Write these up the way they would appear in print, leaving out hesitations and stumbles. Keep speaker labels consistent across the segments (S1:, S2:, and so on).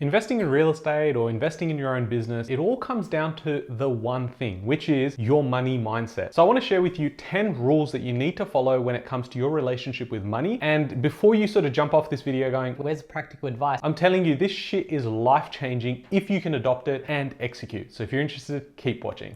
S1: Investing in real estate or investing in your own business, it all comes down to the one thing, which is your money mindset. So I want to share with you 10 rules that you need to follow when it comes to your relationship with money. And before you sort of jump off this video going,
S2: where's practical advice?
S1: I'm telling you, this shit is life-changing if you can adopt it and execute. So if you're interested, keep watching.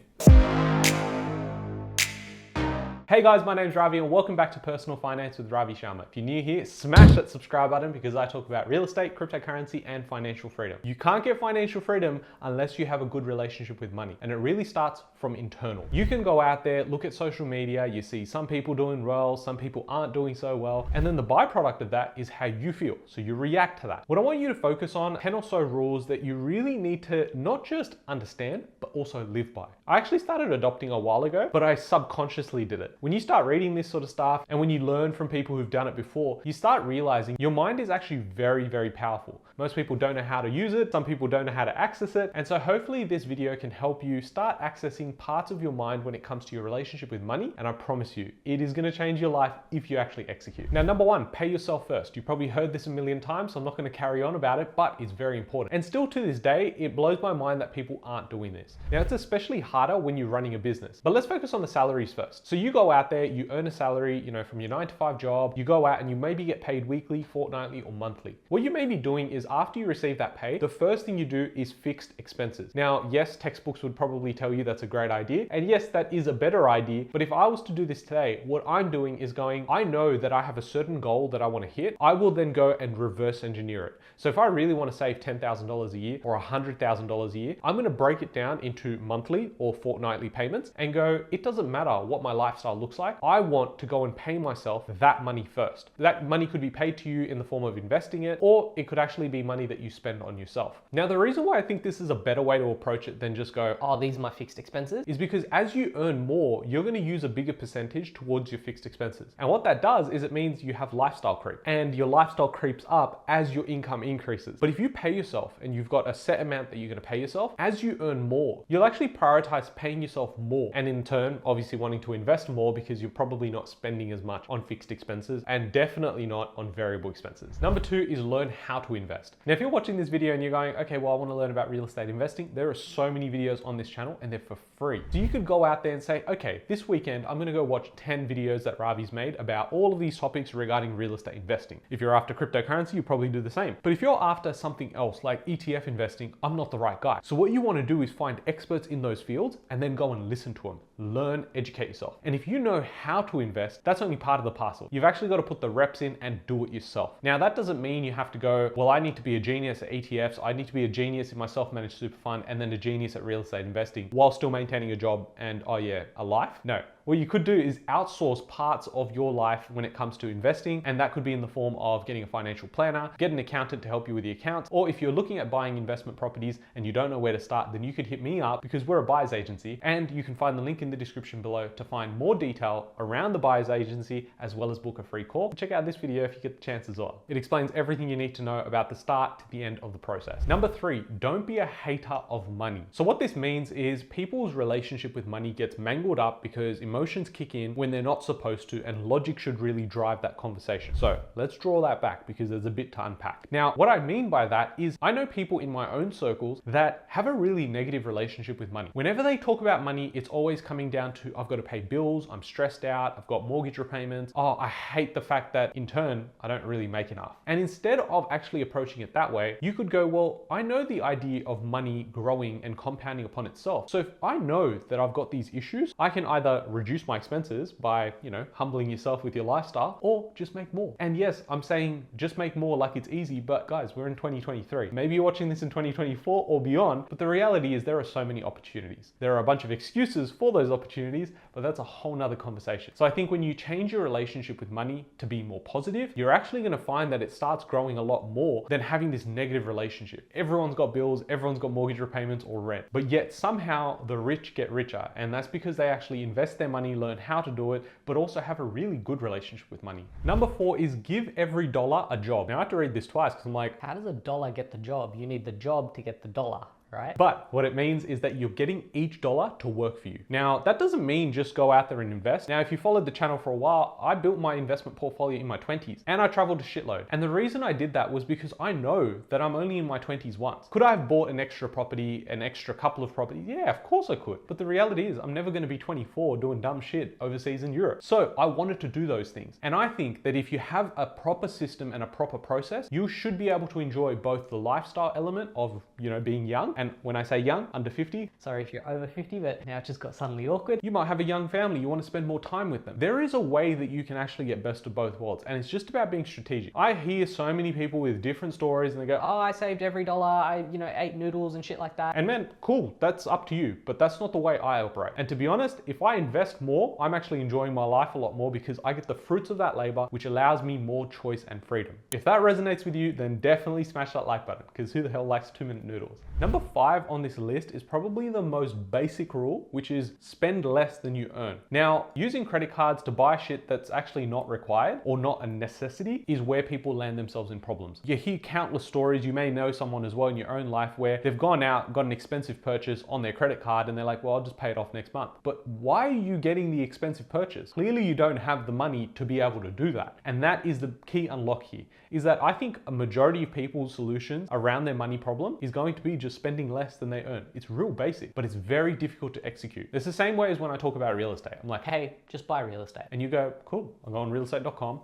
S1: Hey guys, my name's Ravi and welcome back to Personal Finance with Ravi Sharma. If you're new here, smash that subscribe button because I talk about real estate, cryptocurrency, and financial freedom. You can't get financial freedom unless you have a good relationship with money. And it really starts from internal. You can go out there, look at social media, you see some people doing well, some people aren't doing so well. And then the byproduct of that is how you feel. So you react to that. What I want you to focus on, 10 or so rules that you really need to not just understand, but also live by. I actually started adopting a while ago, but I subconsciously did it. When you start reading this sort of stuff and when you learn from people who've done it before, you start realizing your mind is actually very, very powerful. Most people don't know how to use it. Some people don't know how to access it. And so hopefully this video can help you start accessing parts of your mind when it comes to your relationship with money. And I promise you, it is going to change your life if you actually execute. Now, number one, pay yourself first. You've probably heard this a million times, so I'm not going to carry on about it, but it's very important. And still to this day, it blows my mind that people aren't doing this. Now, it's especially harder when you're running a business, but let's focus on the salaries first. So you go out there, you earn a salary, from your 9-to-5 job, you go out and you maybe get paid weekly, fortnightly, or monthly. What you may be doing is after you receive that pay, the first thing you do is fixed expenses. Now, yes, textbooks would probably tell you that's a great idea. And yes, that is a better idea. But if I was to do this today, what I'm doing is going, I know that I have a certain goal that I want to hit. I will then go and reverse engineer it. So if I really want to save $10,000 a year or $100,000 a year, I'm going to break it down into monthly or fortnightly payments and go, it doesn't matter what my lifestyle looks like. I want to go and pay myself that money first. That money could be paid to you in the form of investing it, or it could actually be money that you spend on yourself. Now, the reason why I think this is a better way to approach it than just go,
S2: Oh, these are my fixed expenses,
S1: is because as you earn more, you're going to use a bigger percentage towards your fixed expenses. And what that does is it means you have lifestyle creep, and your lifestyle creeps up as your income increases. But if you pay yourself and you've got a set amount that you're going to pay yourself, as you earn more, you'll actually prioritize paying yourself more. And in turn, obviously wanting to invest more because you're probably not spending as much on fixed expenses and definitely not on variable expenses. Number two is learn how to invest. Now, if you're watching this video and you're going, okay, well, I want to learn about real estate investing, there are so many videos on this channel and they're for free. So you could go out there and say, okay, this weekend, I'm going to go watch 10 videos that Ravi's made about all of these topics regarding real estate investing. If you're after cryptocurrency, you probably do the same. But if you're after something else like ETF investing, I'm not the right guy. So what you want to do is find experts in those fields and then go and listen to them. Learn, educate yourself. And if you know how to invest, that's only part of the parcel. You've actually got to put the reps in and do it yourself. Now, that doesn't mean you have to go, well, I need to be a genius at ETFs, I need to be a genius in my self-managed super fund, and then a genius at real estate investing while still maintaining a job and, oh yeah, a life. No. What you could do is outsource parts of your life when it comes to investing. And that could be in the form of getting a financial planner, get an accountant to help you with the accounts. Or if you're looking at buying investment properties and you don't know where to start, then you could hit me up because we're a buyer's agency, and you can find the link in the description below to find more detail around the buyer's agency, as well as book a free call. Check out this video if you get the chance as well. It explains everything you need to know about the start to the end of the process. Number three, don't be a hater of money. So what this means is people's relationship with money gets mangled up because emotions kick in when they're not supposed to, and logic should really drive that conversation. So let's draw that back because there's a bit to unpack. Now, what I mean by that is I know people in my own circles that have a really negative relationship with money. Whenever they talk about money, it's always coming down to, I've got to pay bills, I'm stressed out, I've got mortgage repayments. Oh, I hate the fact that in turn, I don't really make enough. And instead of actually approaching it that way, you could go, well, I know the idea of money growing and compounding upon itself. So if I know that I've got these issues, I can either reduce my expenses by, humbling yourself with your lifestyle, or just make more. And yes, I'm saying just make more like it's easy, but guys, we're in 2023. Maybe you're watching this in 2024 or beyond, but the reality is there are so many opportunities. There are a bunch of excuses for those opportunities, but that's a whole nother conversation. So I think when you change your relationship with money to be more positive, you're actually going to find that it starts growing a lot more than having this negative relationship. Everyone's got bills, everyone's got mortgage repayments or rent, but yet somehow the rich get richer. And that's because they actually invest their money, learn how to do it, but also have a really good relationship with money. Number four is give every dollar a job. Now I have to read this twice because I'm like,
S2: how does a dollar get the job? You need the job to get the dollar. right?
S1: But what it means is that you're getting each dollar to work for you. Now, that doesn't mean just go out there and invest. Now, if you followed the channel for a while, I built my investment portfolio in my 20s and I traveled a shitload. And the reason I did that was because I know that I'm only in my 20s once. Could I have bought an extra property, an extra couple of properties? Yeah, of course I could. But the reality is I'm never going to be 24 doing dumb shit overseas in Europe. So I wanted to do those things. And I think that if you have a proper system and a proper process, you should be able to enjoy both the lifestyle element of, being young. And when I say young, under 50,
S2: Sorry if you're over 50, but now it just got suddenly awkward.
S1: you might have a young family, you want to spend more time with them. There is a way that you can actually get best of both worlds, and it's just about being strategic. I hear so many people with different stories and they go,
S2: Oh, I saved every dollar, I ate noodles and shit like that.
S1: and man, cool, that's up to you, but that's not the way I operate. And to be honest, if I invest more, I'm actually enjoying my life a lot more because I get the fruits of that labor, which allows me more choice and freedom. If that resonates with you, then definitely smash that like button, because who the hell likes 2-minute noodles? Number 5 on this list is probably the most basic rule, which is spend less than you earn. Now, using credit cards to buy shit that's actually not required or not a necessity is where people land themselves in problems. You hear countless stories, you may know someone as well in your own life where they've gone out, got an expensive purchase on their credit card and they're like, well, I'll just pay it off next month. But why are you getting the expensive purchase? Clearly you don't have the money to be able to do that. And that is the key unlock here, is that I think a majority of people's solutions around their money problem is going to be just spending less than they earn. It's real basic, but it's very difficult to execute. It's the same way as when I talk about real estate. I'm like,
S2: Hey, just buy real estate.
S1: and you go, cool, I'll go on realestate.com,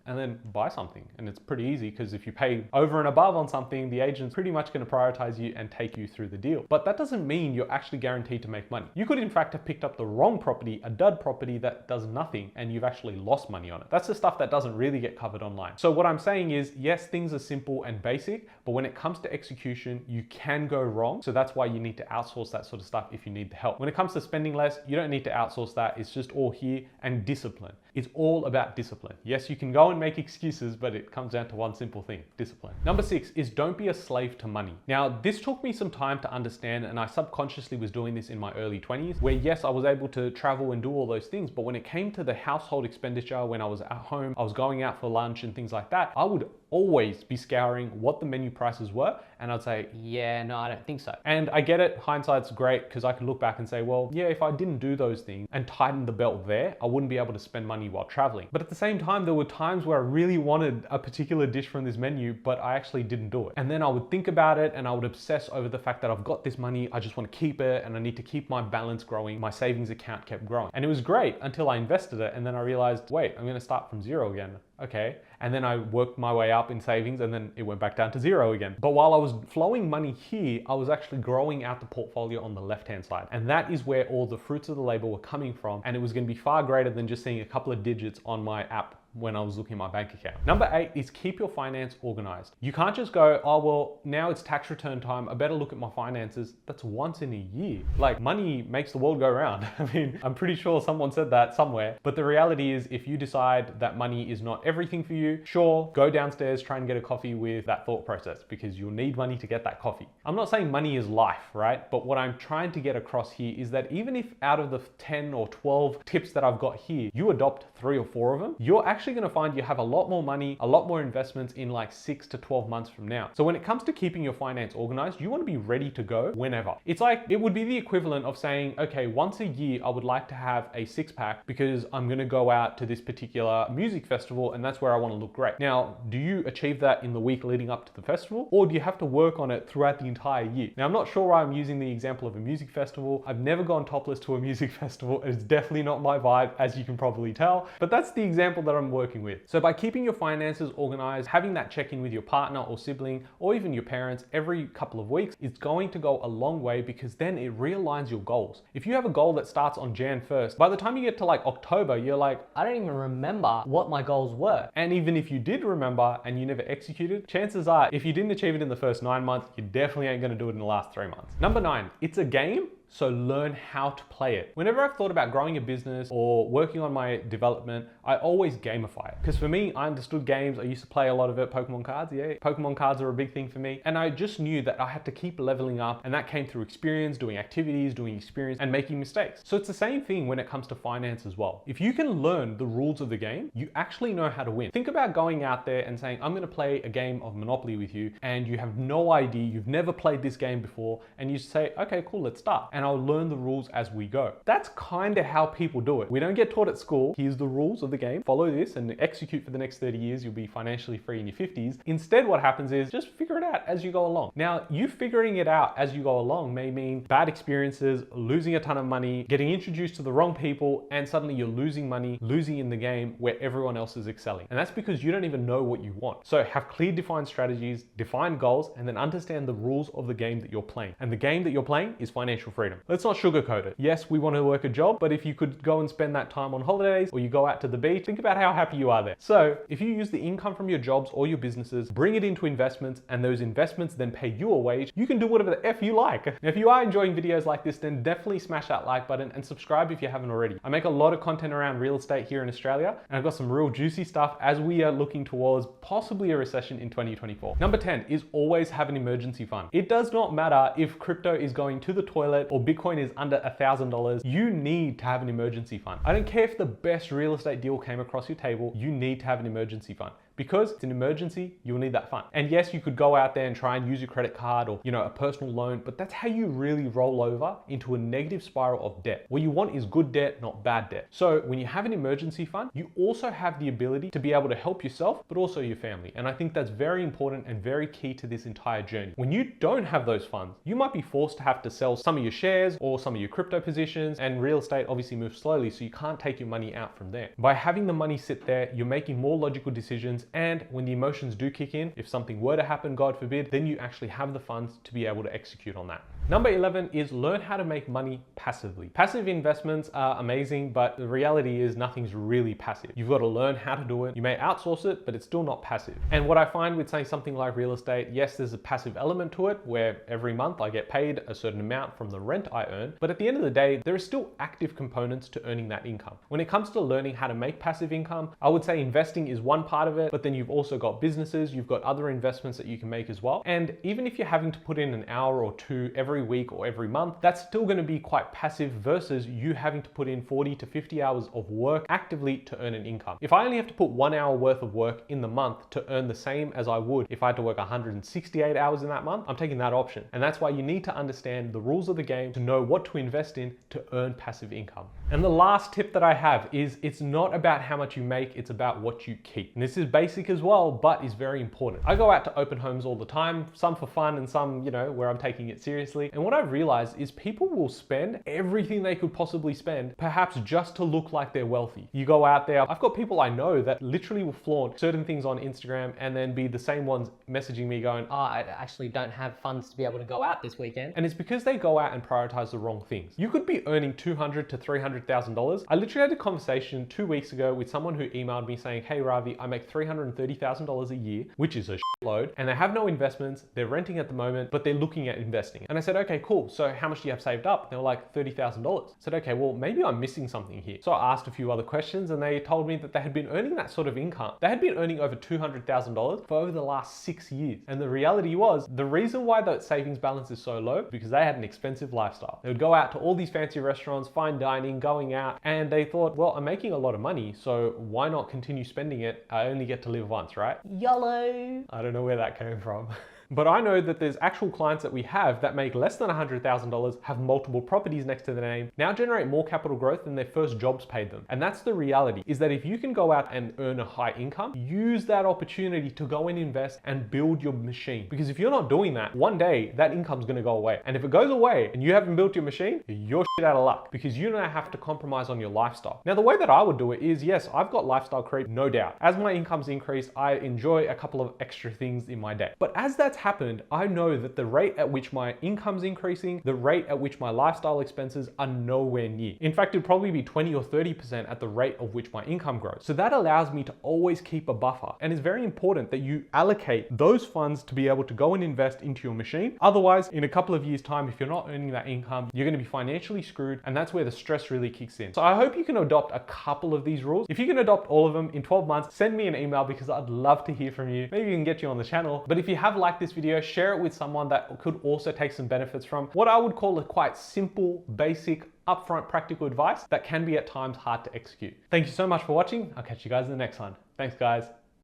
S1: and then buy something. And it's pretty easy because if you pay over and above on something, the agent's pretty much going to prioritize you and take you through the deal. But that doesn't mean you're actually guaranteed to make money. You could in fact have picked up the wrong property, a dud property that does nothing, and you've actually lost money on it. That's the stuff that doesn't really get covered online. So what I'm saying is, yes, things are simple and basic, but when it comes to execution, you can go wrong. So that's why you need to outsource that sort of stuff if you need the help. When it comes to spending less, you don't need to outsource that. It's just all here. And discipline. It's all about discipline. Yes, you can go and make excuses, but it comes down to one simple thing, discipline. Number 6 is don't be a slave to money. Now, this took me some time to understand, and I subconsciously was doing this in my early 20s, where yes, I was able to travel and do all those things, but when it came to the household expenditure, when I was at home, I was going out for lunch and things like that, I would always be scouring what the menu prices were, and I'd say,
S2: Yeah, no, I don't think so.
S1: and I get it, hindsight's great, because I can look back and say, well, yeah, if I didn't do those things and tighten the belt there, I wouldn't be able to spend money while traveling. But at the same time, there were times where I really wanted a particular dish from this menu, but I actually didn't do it. And then I would think about it and I would obsess over the fact that I've got this money, I just want to keep it, and I need to keep my balance growing. My savings account kept growing. And it was great until I invested it, and then I realized, wait, I'm going to start from zero again. Okay. And then I worked my way up in savings, and then it went back down to zero again. But while I was flowing money here, I was actually growing out the portfolio on the left-hand side. And that is where all the fruits of the labor were coming from. And it was going to be far greater than just seeing a couple of digits on my app when I was looking at my bank account. Number 8 is keep your finance organized. You can't just go, oh, well, now it's tax return time, I better look at my finances. That's once in a year. Like, money makes the world go round. I mean, I'm pretty sure someone said that somewhere, but the reality is if you decide that money is not everything for you, sure, go downstairs, try and get a coffee with that thought process, because you'll need money to get that coffee. I'm not saying money is life, right? But what I'm trying to get across here is that even if out of the 10 or 12 tips that I've got here, you adopt 3 or 4 of them, you're actually going to find you have a lot more money, a lot more investments in like 6 to 12 months from now. So when it comes to keeping your finance organized, you want to be ready to go whenever. It's like, it would be the equivalent of saying, okay, once a year, I would like to have a 6-pack because I'm going to go out to this particular music festival and that's where I want to look great. Now, do you achieve that in the week leading up to the festival, or do you have to work on it throughout the entire year? Now, I'm not sure why I'm using the example of a music festival. I've never gone topless to a music festival. It's definitely not my vibe, as you can probably tell, but that's the example that I'm working with. So by keeping your finances organized, having that check-in with your partner or sibling, or even your parents every couple of weeks, it's going to go a long way, because then it realigns your goals. If you have a goal that starts on Jan 1st, by the time you get to like October, you're like,
S2: I don't even remember what my goals were.
S1: and even if you did remember and you never executed, chances are if you didn't achieve it in the first 9 months, you definitely ain't going to do it in the last 3 months. Number 9, it's a game, So learn how to play it. Whenever I've thought about growing a business or working on my development, I always gamify it. Because for me, I understood games. I used to play a lot of it. Pokemon cards, yeah. Pokemon cards are a big thing for me. And I just knew that I had to keep leveling up, and that came through experience, doing activities, doing experience, and making mistakes. So it's the same thing when it comes to finance as well. If you can learn the rules of the game, you actually know how to win. Think about going out there and saying, I'm gonna play a game of Monopoly with you, and you have no idea, you've never played this game before, and you say, okay, cool, let's start. And I'll learn the rules as we go. That's kind of how people do it. We don't get taught at school, here's the rules of the game, follow this and execute for the next 30 years, you'll be financially free in your 50s. Instead, what happens is just figure it out as you go along. Now, you figuring it out as you go along may mean bad experiences, losing a ton of money, getting introduced to the wrong people, and suddenly you're losing money, losing in the game where everyone else is excelling. And that's because you don't even know what you want. So have clear defined strategies, define goals, and then understand the rules of the game that you're playing. And the game that you're playing is financial freedom. Let's not sugarcoat it. Yes, we want to work a job, but if you could go and spend that time on holidays or you go out to the beach, think about how happy you are there. So if you use the income from your jobs or your businesses, bring it into investments, and those investments then pay you a wage, you can do whatever the F you like. Now, if you are enjoying videos like this, then definitely smash that like button and subscribe if you haven't already. I make a lot of content around real estate here in Australia, and I've got some real juicy stuff as we are looking towards possibly a recession in 2024. Number 10 is always have an emergency fund. It does not matter if crypto is going to the toilet or Bitcoin is under $1,000, you need to have an emergency fund. I don't care if the best real estate deal came across your table, you need to have an emergency fund. Because it's an emergency, you'll need that fund. And yes, you could go out there and try and use your credit card or, a personal loan, but that's how you really roll over into a negative spiral of debt. What you want is good debt, not bad debt. So when you have an emergency fund, you also have the ability to be able to help yourself, but also your family. And I think that's very important and very key to this entire journey. When you don't have those funds, you might be forced to have to sell some of your shares or some of your crypto positions, and real estate obviously moves slowly, so you can't take your money out from there. By having the money sit there, you're making more logical decisions, and when the emotions do kick in, if something were to happen, God forbid, then you actually have the funds to be able to execute on that. Number 11 is learn how to make money passively. Passive investments are amazing, but the reality is nothing's really passive. You've got to learn how to do it. You may outsource it, but it's still not passive. And what I find with saying something like real estate, yes, there's a passive element to it where every month I get paid a certain amount from the rent I earn, but at the end of the day, there are still active components to earning that income. When it comes to learning how to make passive income, I would say investing is one part of it, but then you've also got businesses, you've got other investments that you can make as well. And even if you're having to put in an hour or two every week or every month, that's still going to be quite passive versus you having to put in 40 to 50 hours of work actively to earn an income. If I only have to put 1 hour worth of work in the month to earn the same as I would if I had to work 168 hours in that month, I'm taking that option. And that's why you need to understand the rules of the game to know what to invest in to earn passive income. And the last tip that I have is it's not about how much you make, it's about what you keep. And this is basic as well, but is very important. I go out to open homes all the time, some for fun and some, where I'm taking it seriously. And what I've realized is people will spend everything they could possibly spend, perhaps just to look like they're wealthy. You go out there, I've got people I know that literally will flaunt certain things on Instagram and then be the same ones messaging me going,
S2: I actually don't have funds to be able to go out this weekend.
S1: And it's because they go out and prioritize the wrong things. You could be earning $200,000 to $300,000. I literally had a conversation 2 weeks ago with someone who emailed me saying, hey Ravi, I make $330,000 a year, which is a load, and they have no investments, they're renting at the moment, but they're looking at investing. And I said, okay, cool. So how much do you have saved up? They were like $30,000. I said, okay, well, maybe I'm missing something here. So I asked a few other questions and they told me that they had been earning that sort of income. They had been earning over $200,000 for over the last 6 years. And the reality was the reason why that savings balance is so low, because they had an expensive lifestyle. They would go out to all these fancy restaurants, fine dining, going out, and they thought, well, I'm making a lot of money, so why not continue spending it? I only get to live once, right?
S2: YOLO.
S1: I don't know where that came from. But I know that there's actual clients that we have that make less than $100,000, have multiple properties next to the name, now generate more capital growth than their first jobs paid them. And that's the reality, is that if you can go out and earn a high income, use that opportunity to go and invest and build your machine. Because if you're not doing that, one day that income's gonna go away. And if it goes away and you haven't built your machine, you're shit out of luck, because you don't have to compromise on your lifestyle. Now, the way that I would do it is, yes, I've got lifestyle creep, no doubt. As my incomes increase, I enjoy a couple of extra things in my day. But as that that's happened, I know that the rate at which my income's increasing, the rate at which my lifestyle expenses are nowhere near. In fact, it'd probably be 20 or 30% at the rate of which my income grows. So that allows me to always keep a buffer. And it's very important that you allocate those funds to be able to go and invest into your machine. Otherwise, in a couple of years' time, if you're not earning that income, you're going to be financially screwed, and that's where the stress really kicks in. So I hope you can adopt a couple of these rules. If you can adopt all of them in 12 months, send me an email because I'd love to hear from you. Maybe we can get you on the channel. But if you have liked this video, share it with someone that could also take some benefits from what I would call a quite simple, basic, upfront practical advice that can be at times hard to execute. Thank you so much for watching. I'll catch you guys in the next one. Thanks, guys.